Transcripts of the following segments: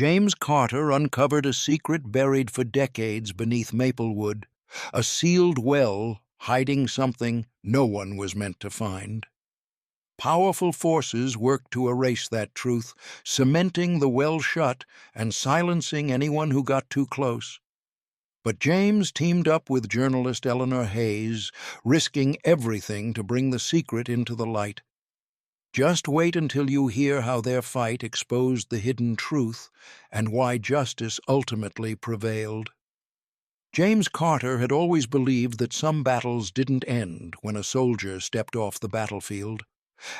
James Carter uncovered a secret buried for decades beneath Maplewood, a sealed well hiding something no one was meant to find. Powerful forces worked to erase that truth, cementing the well shut and silencing anyone who got too close. But James teamed up with journalist Eleanor Hayes, risking everything to bring the secret into the light. Just wait until you hear how their fight exposed the hidden truth and why justice ultimately prevailed. James Carter had always believed that some battles didn't end when a soldier stepped off the battlefield.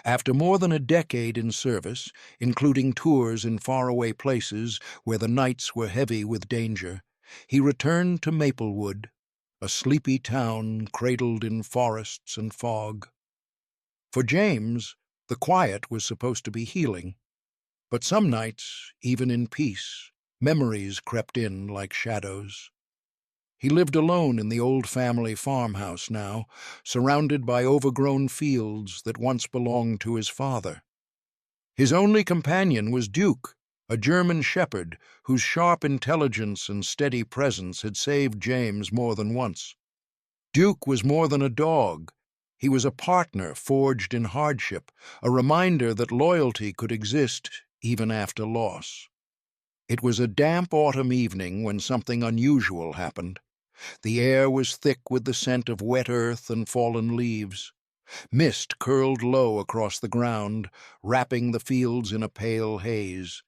After more than a decade in service, including tours in faraway places where the nights were heavy with danger, he returned to Maplewood, a sleepy town cradled in forests and fog. For James, the quiet was supposed to be healing, but some nights, even in peace, memories crept in like shadows. He lived alone in the old family farmhouse now, surrounded by overgrown fields that once belonged to his father. His only companion was Duke, a German shepherd whose sharp intelligence and steady presence had saved James more than once. Duke was more than a dog. He was a partner forged in hardship, a reminder that loyalty could exist even after loss. It was a damp autumn evening when something unusual happened. The air was thick with the scent of wet earth and fallen leaves. Mist curled low across the ground, wrapping the fields in a pale haze.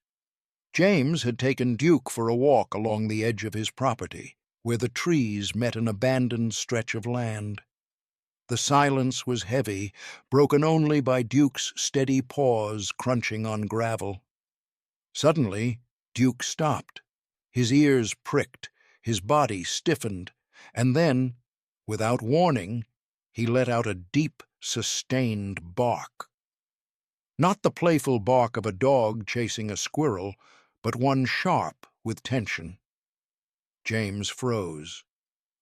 James had taken Duke for a walk along the edge of his property, where the trees met an abandoned stretch of land. The silence was heavy, broken only by Duke's steady paws crunching on gravel. Suddenly, Duke stopped. His ears pricked, his body stiffened, and then, without warning, he let out a deep, sustained bark. Not the playful bark of a dog chasing a squirrel, but one sharp with tension. James froze.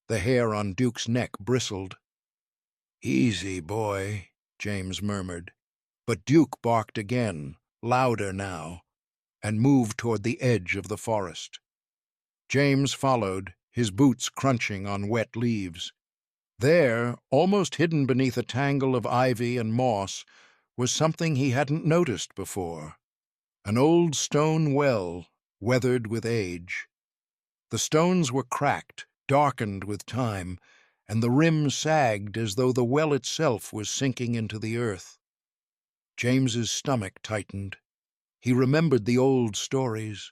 The hair on Duke's neck bristled. "Easy, boy," James murmured. But Duke barked again, louder now, and moved toward the edge of the forest. James followed, his boots crunching on wet leaves. There, almost hidden beneath a tangle of ivy and moss, was something he hadn't noticed before. An old stone well, weathered with age. The stones were cracked, darkened with time, and the rim sagged as though the well itself was sinking into the earth. James's stomach tightened. He remembered the old stories.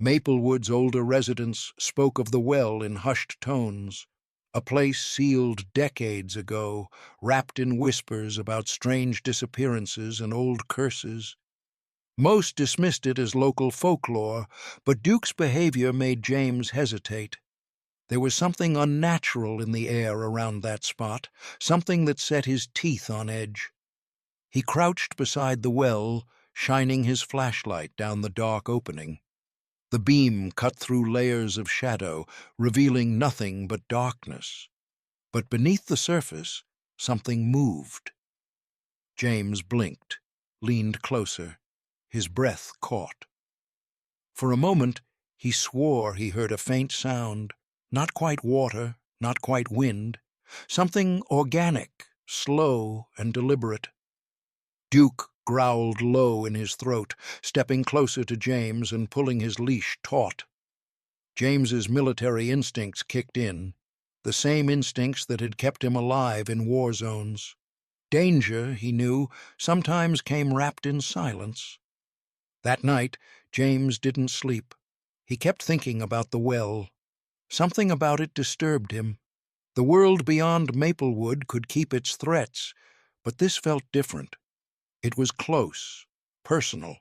Maplewood's older residents spoke of the well in hushed tones, a place sealed decades ago, wrapped in whispers about strange disappearances and old curses. Most dismissed it as local folklore, but Duke's behavior made James hesitate. There was something unnatural in the air around that spot, something that set his teeth on edge. He crouched beside the well, shining his flashlight down the dark opening. The beam cut through layers of shadow, revealing nothing but darkness. But beneath the surface, something moved. James blinked, leaned closer. His breath caught. For a moment, he swore he heard a faint sound, not quite water, not quite wind, something organic, slow and deliberate. Duke growled low in his throat, stepping closer to James and pulling his leash taut. James's military instincts kicked in, the same instincts that had kept him alive in war zones. Danger, he knew, sometimes came wrapped in silence. That night, James didn't sleep. He kept thinking about the well. Something about it disturbed him. The world beyond Maplewood could keep its threats, but this felt different. It was close, personal.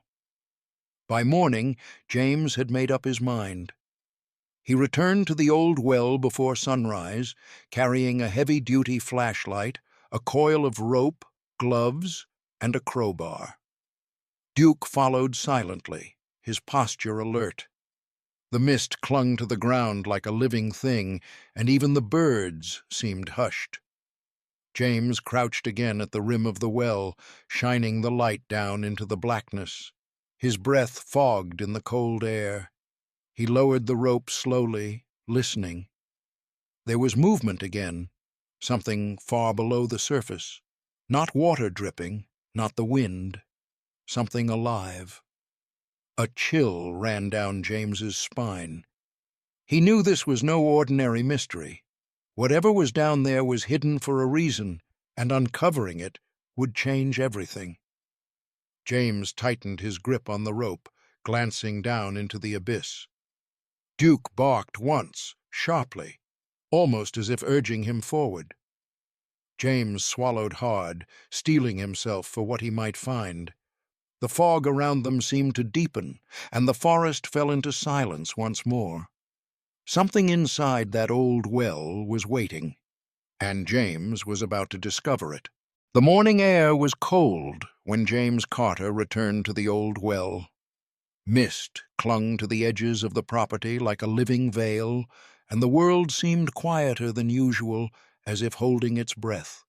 By morning, James had made up his mind. He returned to the old well before sunrise, carrying a heavy-duty flashlight, a coil of rope, gloves, and a crowbar. Duke followed silently, his posture alert. The mist clung to the ground like a living thing, and even the birds seemed hushed. James crouched again at the rim of the well, shining the light down into the blackness. His breath fogged in the cold air. He lowered the rope slowly, listening. There was movement again, something far below the surface. Not water dripping, not the wind. Something alive. A chill ran down James's spine. He knew this was no ordinary mystery. Whatever was down there was hidden for a reason, and uncovering it would change everything. James tightened his grip on the rope, glancing down into the abyss. Duke barked once, sharply, almost as if urging him forward. James swallowed hard, steeling himself for what he might find. The fog around them seemed to deepen, and the forest fell into silence once more. Something inside that old well was waiting, and James was about to discover it. The morning air was cold when James Carter returned to the old well. Mist clung to the edges of the property like a living veil, and the world seemed quieter than usual, as if holding its breath.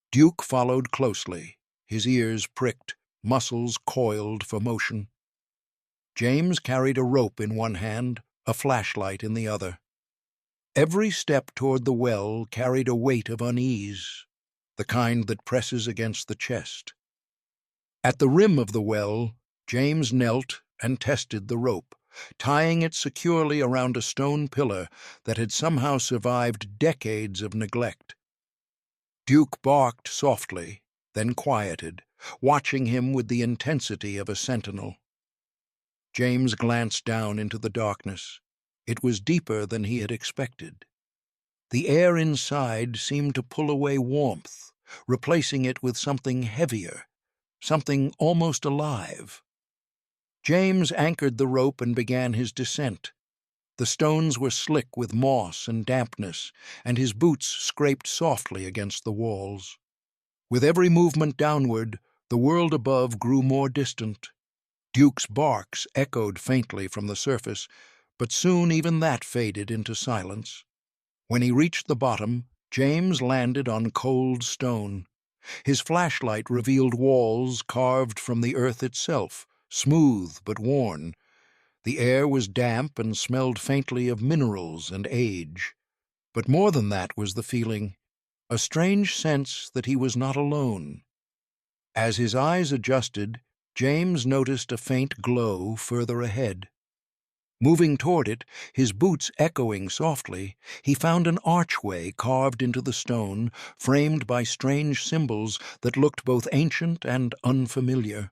Duke followed closely, his ears pricked, muscles coiled for motion. James carried a rope in one hand, a flashlight in the other. Every step toward the well carried a weight of unease, the kind that presses against the chest. At the rim of the well, James knelt and tested the rope, tying it securely around a stone pillar that had somehow survived decades of neglect. Duke barked softly, then quieted, watching him with the intensity of a sentinel. James glanced down into the darkness. It was deeper than he had expected. The air inside seemed to pull away warmth, replacing it with something heavier, something almost alive. James anchored the rope and began his descent. The stones were slick with moss and dampness, and his boots scraped softly against the walls. With every movement downward, the world above grew more distant. Duke's barks echoed faintly from the surface, but soon even that faded into silence. When he reached the bottom, James landed on cold stone. His flashlight revealed walls carved from the earth itself, smooth but worn. The air was damp and smelled faintly of minerals and age. But more than that was the feeling, a strange sense that he was not alone. As his eyes adjusted, James noticed a faint glow further ahead. Moving toward it, his boots echoing softly, he found an archway carved into the stone, framed by strange symbols that looked both ancient and unfamiliar.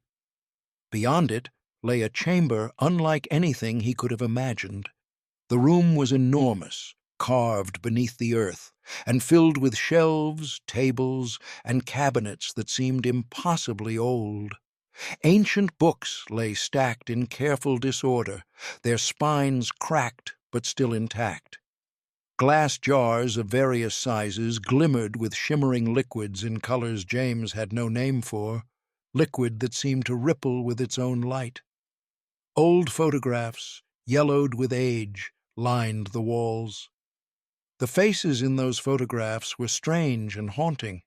Beyond it lay a chamber unlike anything he could have imagined. The room was enormous, carved beneath the earth, and filled with shelves, tables, and cabinets that seemed impossibly old. Ancient books lay stacked in careful disorder, their spines cracked but still intact. Glass jars of various sizes glimmered with shimmering liquids in colors James had no name for, liquid that seemed to ripple with its own light. Old photographs, yellowed with age, lined the walls. The faces in those photographs were strange and haunting.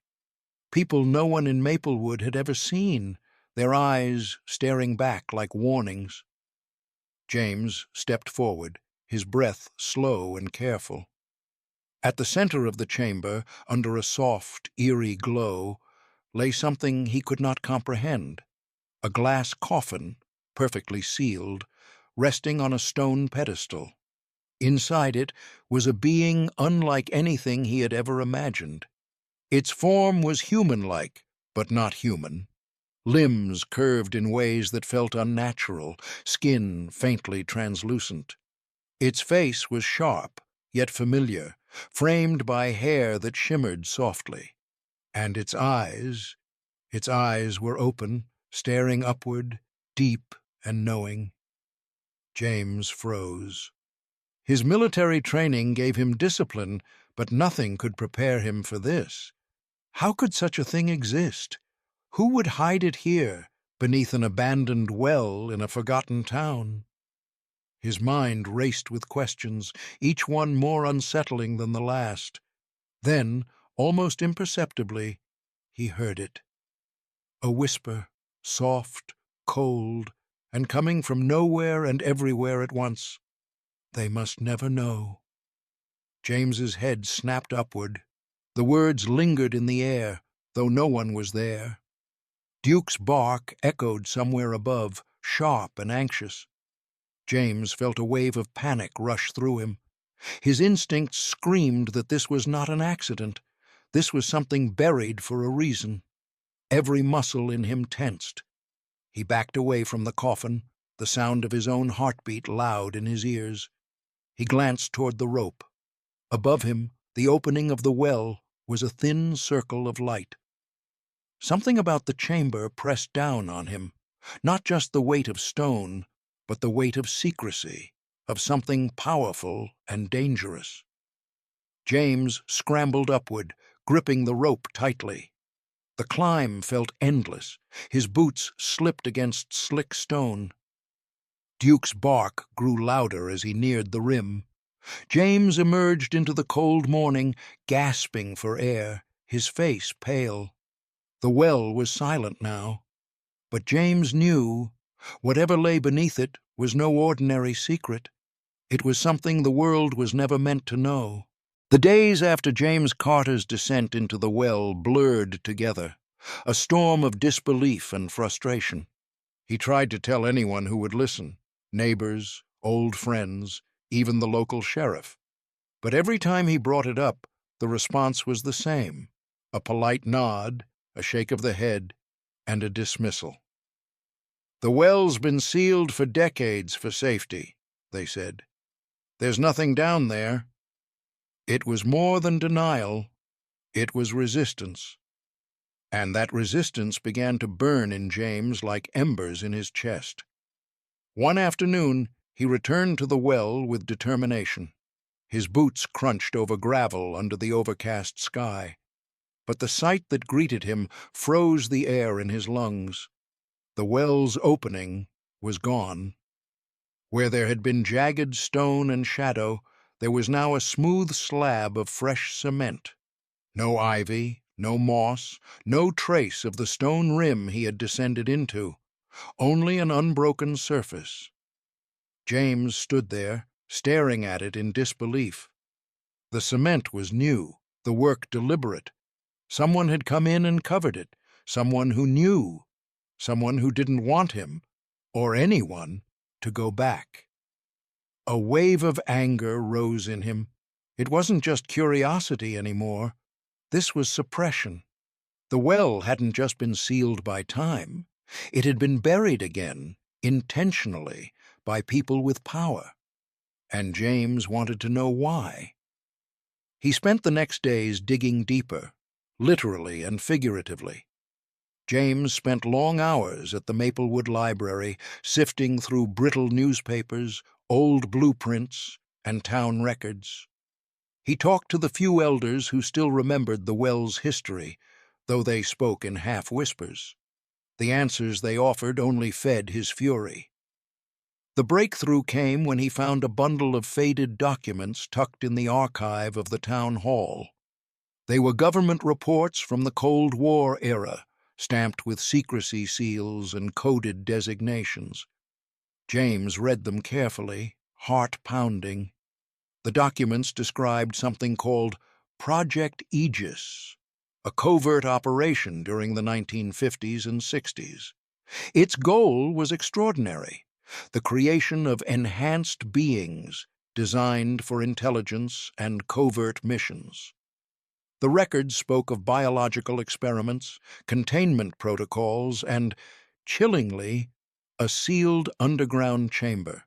People no one in Maplewood had ever seen, their eyes staring back like warnings. James stepped forward, his breath slow and careful. At the center of the chamber, under a soft, eerie glow, lay something he could not comprehend, a glass coffin, perfectly sealed, resting on a stone pedestal. Inside it was a being unlike anything he had ever imagined. Its form was human-like, but not human. Limbs curved in ways that felt unnatural, skin faintly translucent. Its face was sharp, yet familiar, framed by hair that shimmered softly. And its eyes were open, staring upward, deep and knowing. James froze. His military training gave him discipline, but nothing could prepare him for this. How could such a thing exist? Who would hide it here, beneath an abandoned well in a forgotten town? His mind raced with questions, each one more unsettling than the last. Then, almost imperceptibly, he heard it. A whisper, soft, cold, and coming from nowhere and everywhere at once. They must never know. James's head snapped upward. The words lingered in the air, though no one was there. Duke's bark echoed somewhere above, sharp and anxious. James felt a wave of panic rush through him. His instincts screamed that this was not an accident. This was something buried for a reason. Every muscle in him tensed. He backed away from the coffin, the sound of his own heartbeat loud in his ears. He glanced toward the rope. Above him, the opening of the well was a thin circle of light. Something about the chamber pressed down on him, not just the weight of stone, but the weight of secrecy, of something powerful and dangerous. James scrambled upward, gripping the rope tightly. The climb felt endless. His boots slipped against slick stone. Duke's bark grew louder as he neared the rim. James emerged into the cold morning, gasping for air, his face pale. The well was silent now, but James knew whatever lay beneath it was no ordinary secret. It was something the world was never meant to know. The days after James Carter's descent into the well blurred together, a storm of disbelief and frustration. He tried to tell anyone who would listen, neighbors, old friends, even the local sheriff. But every time he brought it up, the response was the same: a polite nod, a shake of the head, and a dismissal. "The well's been sealed for decades for safety," they said. "There's nothing down there." It was more than denial. It was resistance. And that resistance began to burn in James like embers in his chest. One afternoon, he returned to the well with determination. His boots crunched over gravel under the overcast sky. But the sight that greeted him froze the air in his lungs. The well's opening was gone. Where there had been jagged stone and shadow, there was now a smooth slab of fresh cement. No ivy, no moss, no trace of the stone rim he had descended into, only an unbroken surface. James stood there, staring at it in disbelief. The cement was new, the work deliberate. Someone had come in and covered it, someone who knew, someone who didn't want him, or anyone, to go back. A wave of anger rose in him. It wasn't just curiosity anymore. This was suppression. The well hadn't just been sealed by time. It had been buried again, intentionally, by people with power. And James wanted to know why. He spent the next days digging deeper, literally and figuratively. James spent long hours at the Maplewood Library, sifting through brittle newspapers, old blueprints, and town records. He talked to the few elders who still remembered the well's history, though they spoke in half-whispers. The answers they offered only fed his fury. The breakthrough came when he found a bundle of faded documents tucked in the archive of the town hall. They were government reports from the Cold War era, stamped with secrecy seals and coded designations. James read them carefully, heart pounding. The documents described something called Project Aegis, a covert operation during the 1950s and 60s. Its goal was extraordinary: the creation of enhanced beings designed for intelligence and covert missions. The records spoke of biological experiments, containment protocols, and, chillingly, a sealed underground chamber.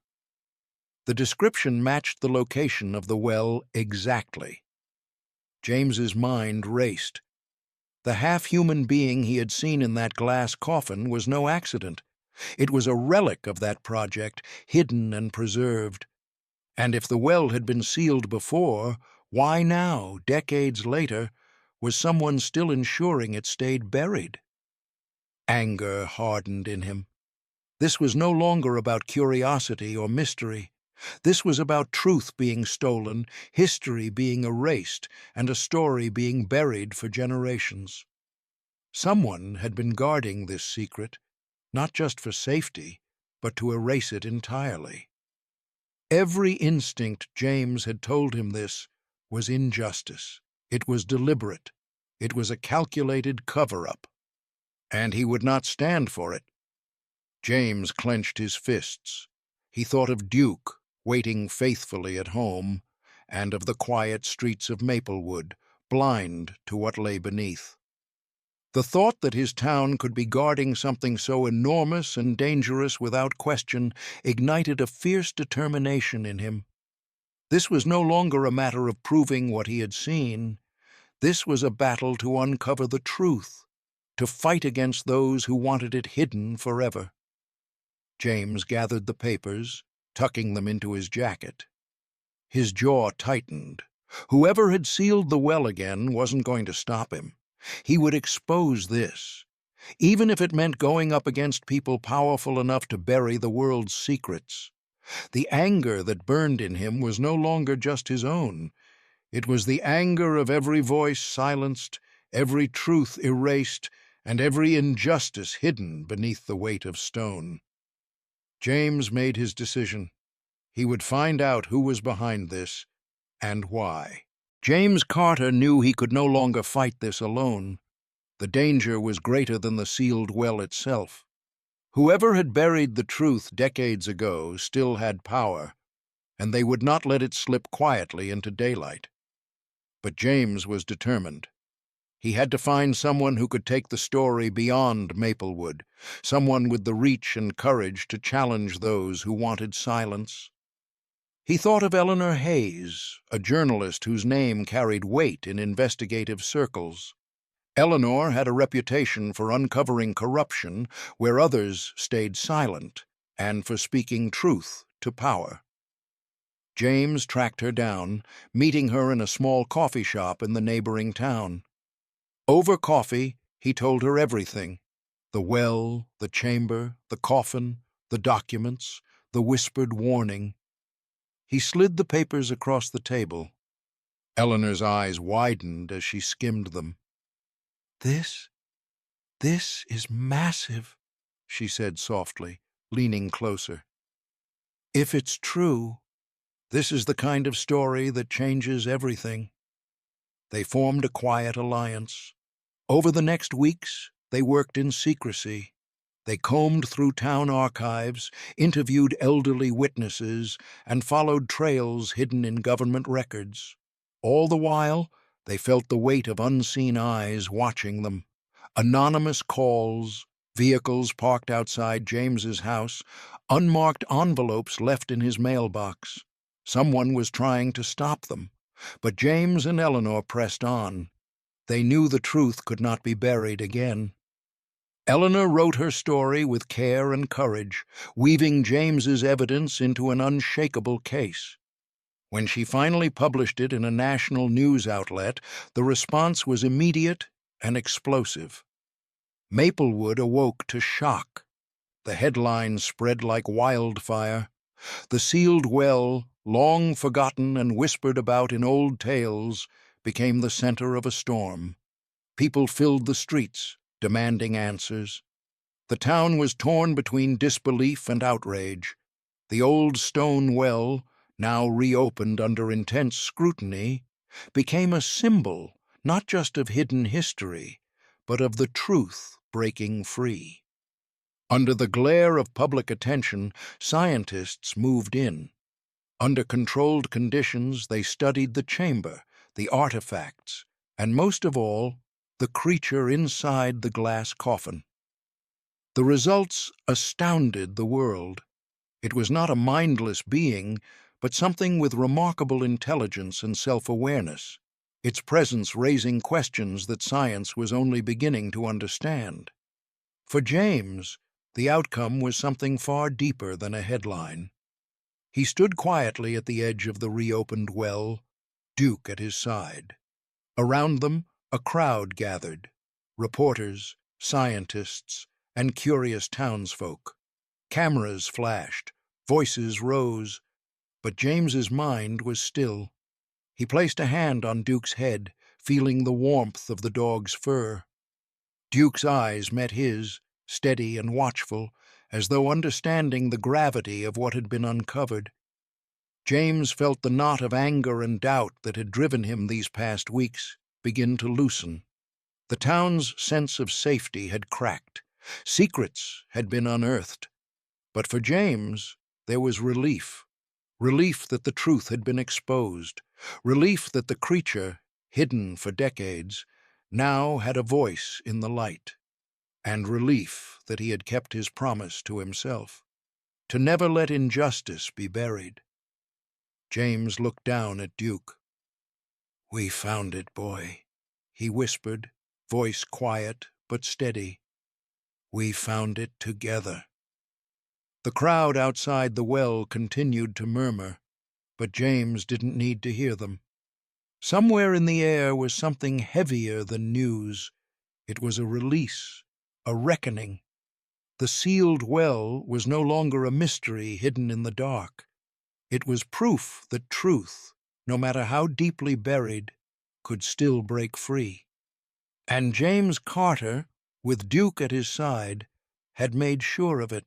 The description matched the location of the well exactly. James's mind raced. The half-human being he had seen in that glass coffin was no accident. It was a relic of that project, hidden and preserved. And if the well had been sealed before, why now, decades later, was someone still ensuring it stayed buried? Anger hardened in him. This was no longer about curiosity or mystery. This was about truth being stolen, history being erased, and a story being buried for generations. Someone had been guarding this secret, not just for safety, but to erase it entirely. Every instinct James had told him this was injustice. It was deliberate. It was a calculated cover-up. And he would not stand for it. James clenched his fists. He thought of Duke, waiting faithfully at home, and of the quiet streets of Maplewood, blind to what lay beneath. The thought that his town could be guarding something so enormous and dangerous without question ignited a fierce determination in him. This was no longer a matter of proving what he had seen. This was a battle to uncover the truth, to fight against those who wanted it hidden forever. James gathered the papers, tucking them into his jacket. His jaw tightened. Whoever had sealed the well again wasn't going to stop him. He would expose this, even if it meant going up against people powerful enough to bury the world's secrets. The anger that burned in him was no longer just his own. It was the anger of every voice silenced, every truth erased, and every injustice hidden beneath the weight of stone. James made his decision. He would find out who was behind this, and why. James Carter knew he could no longer fight this alone. The danger was greater than the sealed well itself. Whoever had buried the truth decades ago still had power, and they would not let it slip quietly into daylight. But James was determined. He had to find someone who could take the story beyond Maplewood, someone with the reach and courage to challenge those who wanted silence. He thought of Eleanor Hayes, a journalist whose name carried weight in investigative circles. Eleanor had a reputation for uncovering corruption where others stayed silent, and for speaking truth to power. James tracked her down, meeting her in a small coffee shop in the neighboring town. Over coffee, he told her everything: the well, the chamber, the coffin, the documents, the whispered warning. He slid the papers across the table. Eleanor's eyes widened as she skimmed them. This is massive," she said softly, leaning closer. "If it's true, this is the kind of story that changes everything." They formed a quiet alliance. Over the next weeks, they worked in secrecy. They combed through town archives, interviewed elderly witnesses, and followed trails hidden in government records. All the while, they felt the weight of unseen eyes watching them. Anonymous calls, vehicles parked outside James's house, unmarked envelopes left in his mailbox. Someone was trying to stop them, but James and Eleanor pressed on. They knew the truth could not be buried again. Eleanor wrote her story with care and courage, weaving James's evidence into an unshakable case. When she finally published it in a national news outlet, the response was immediate and explosive. Maplewood awoke to shock. The headlines spread like wildfire. The sealed well, long forgotten and whispered about in old tales, became the center of a storm. People filled the streets, demanding answers. The town was torn between disbelief and outrage. The old stone well, now reopened under intense scrutiny, became a symbol not just of hidden history, but of the truth breaking free. Under the glare of public attention, scientists moved in. Under controlled conditions, they studied the chamber, the artifacts, and most of all, the creature inside the glass coffin. The results astounded the world. It was not a mindless being, but something with remarkable intelligence and self-awareness, its presence raising questions that science was only beginning to understand. For James, the outcome was something far deeper than a headline. He stood quietly at the edge of the reopened well, Duke at his side. Around them, a crowd gathered: reporters, scientists, and curious townsfolk. Cameras flashed, voices rose, but James's mind was still. He placed a hand on Duke's head, feeling the warmth of the dog's fur. Duke's eyes met his, steady and watchful, as though understanding the gravity of what had been uncovered. James felt the knot of anger and doubt that had driven him these past weeks begin to loosen. The town's sense of safety had cracked. Secrets had been unearthed. But for James, there was relief. Relief that the truth had been exposed. Relief that the creature, hidden for decades, now had a voice in the light. And relief that he had kept his promise to himself, to never let injustice be buried. James looked down at Duke. "We found it, boy," he whispered, voice quiet but steady. "We found it together." The crowd outside the well continued to murmur, but James didn't need to hear them. Somewhere in the air was something heavier than news. It was a release, a reckoning. The sealed well was no longer a mystery hidden in the dark. It was proof that truth, no matter how deeply buried, could still break free. And James Carter, with Duke at his side, had made sure of it.